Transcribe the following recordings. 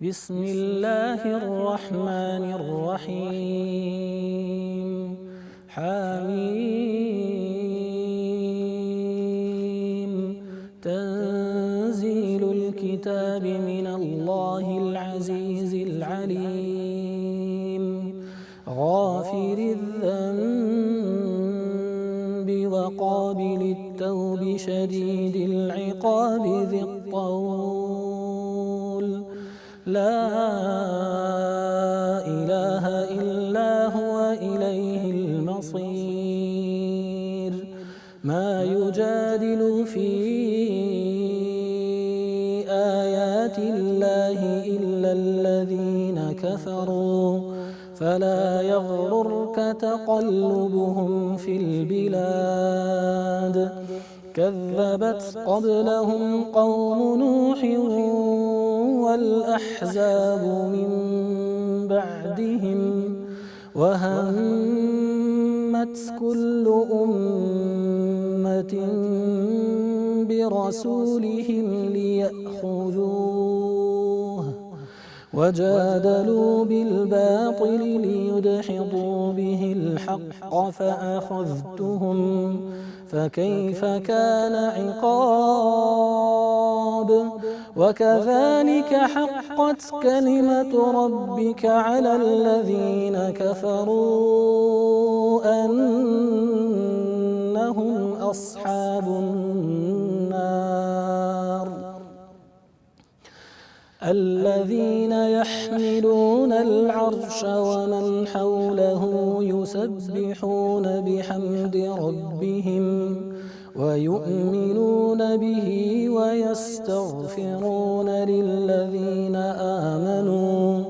بسم الله الرحمن الرحيم حميم تنزيل الكتاب من الله العزيز العليم غافر الذنب وقابل التوب شديد العقاب ذي الطول لا إله إلا هو إليه المصير ما يجادل في آيات الله إلا الذين كفروا فلا يغررك تقلبهم في البلاد كذبت قبلهم قوم نوح والأحزاب من بعدهم وهمت كل أمة برسولهم ليأخذوه وجادلوا بالباطل ليدحضوا به الحق فأخذتهم فكيف كان عقاب وكذلك حقت كلمة ربك على الذين كفروا أنهم أصحاب النار الذين يحملون العرش ومن حوله يسبحون بحمد ربهم ويؤمنون به ويستغفرون للذين آمنوا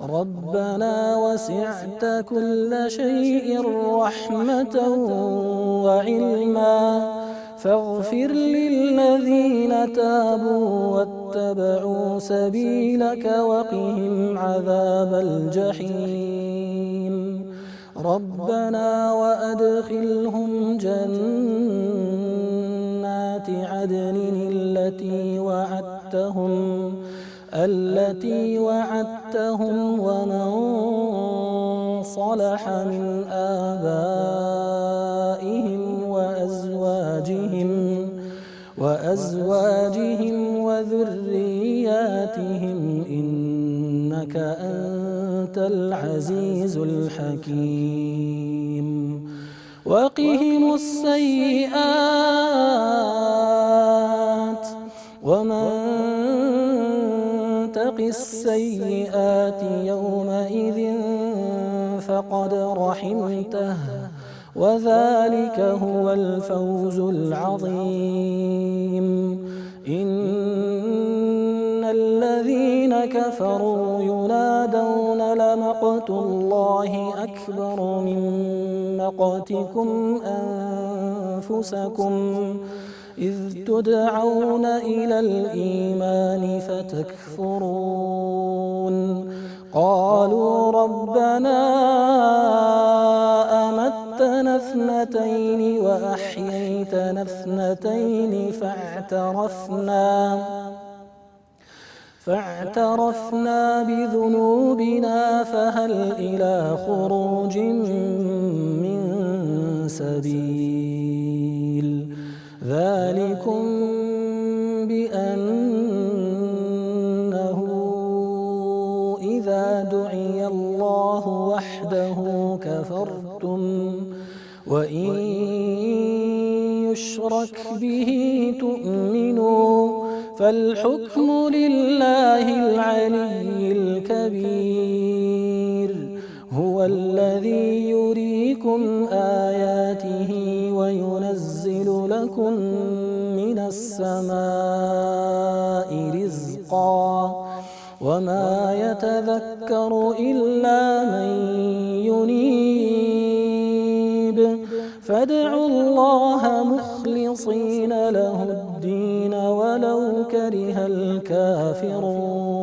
ربنا وسعت كل شيء رحمة وعلما فاغفر للذين تابوا واتبعوا سبيلك وقهم عذاب الجحيم ربنا وأدخلهم جنات عدن التي وعدتهم ومن صلح من آبائهم وأزواجهم وذرياتهم إنك أنت العزيز الحكيم وقهم السيئات ومن تق السيئات يومئذ فقد رحمته وذلك هو الفوز العظيم إن الذين كفروا ينادون لمقت الله أكبر من مقتكم أنفسكم إذ تدعون إلى الإيمان فتكفرون قالوا ربنا أمتنا اثنتين وأحييتنا اثنتين فاعترفنا بذنوبنا فهل إلى خروج من سبيل ذلكم بأنه إذا دعي الله وحده كفرتم وإن يشرك به تؤمنوا فالحكم لله العلي الكبير هو الذي يريكم آياته وينزل لكم من السماء رزقا وما يتذكر إلا من ينيب فادعوا الله مخلصين له الدين ولو كره الكافرون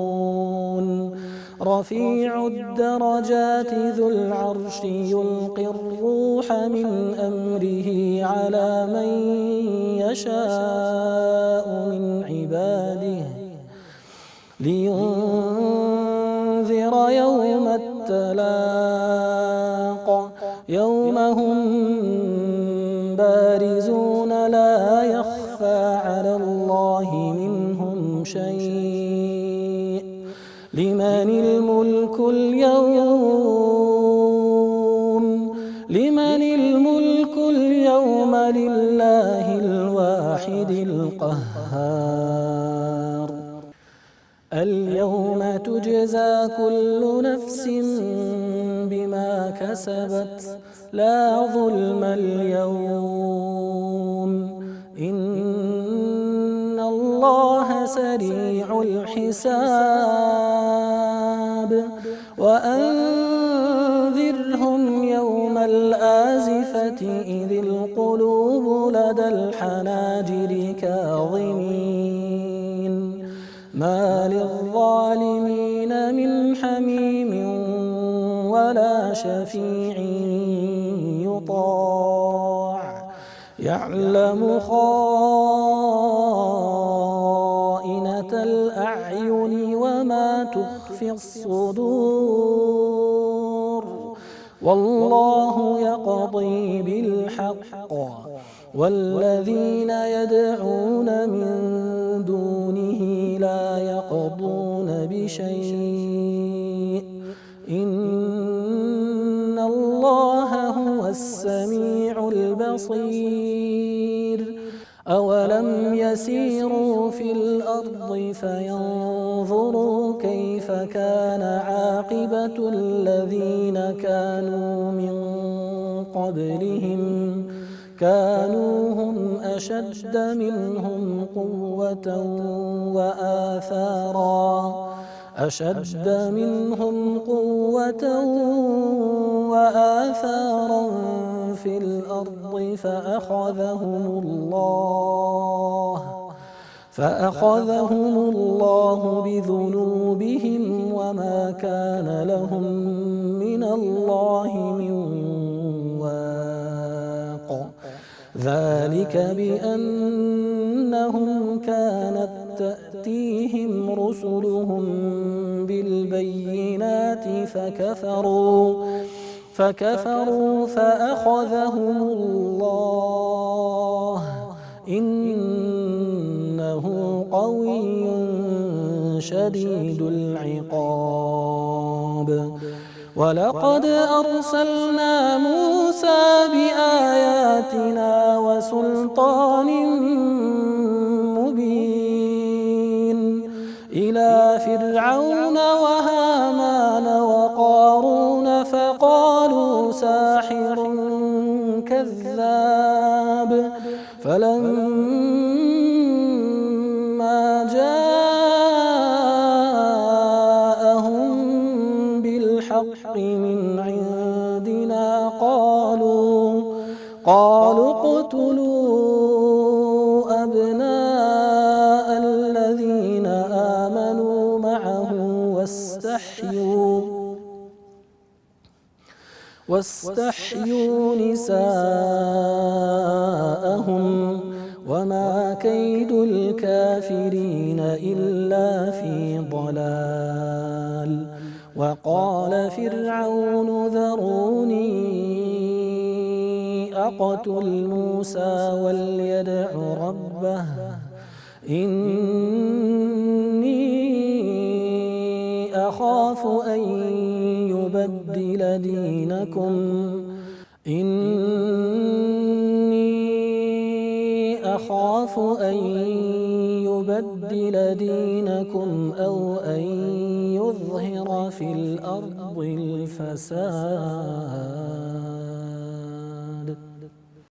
رفيع الدرجات ذو العرش يلقي الروح من أمره على من يشاء من عباده لينذر لمن الملك اليوم لله الواحد القهار اليوم تجزى كل نفس بما كسبت لا ظلم اليوم إن الله سريع الحساب وأنذرهم يوم الآزفة إذ القلوب لدى الحناجر كاظمين ما للظالمين من حميم ولا شفيع يطاع يعلم خائنة الأعين وما تخفي الصدور والله يقضي بالحق والذين يدعون من دونه لا يقضون بشيء إن الله هو السميع البصير أولم يسيروا في الأرض فينظروا كيف كان عاقبة الذين كانوا من قبلهم كانوا هم أشد منهم قوة وآثارا في الأرض فأخذهم الله بذنوبهم وما كان لهم من الله من واق ذلك بأنهم كانت تأتيهم رسلهم بالبينات فكفروا فأخذهم الله إنه قوي شديد العقاب ولقد أرسلنا موسى بآياتنا وسلطان مبين إلى فرعون وهامان وقارون فقالوا ساحر كذاب فلما جاءهم بالحق من عندنا قالوا اقتلوا أبناء الذين آمنوا معه واستحيوا نساءهم وما كيد الكافرين إلا في ضلال وقال فرعون ذروني أقتل موسى وليدع ربه إني أخاف أن يبدل دينكم أو أن يظهر في الأرض الفساد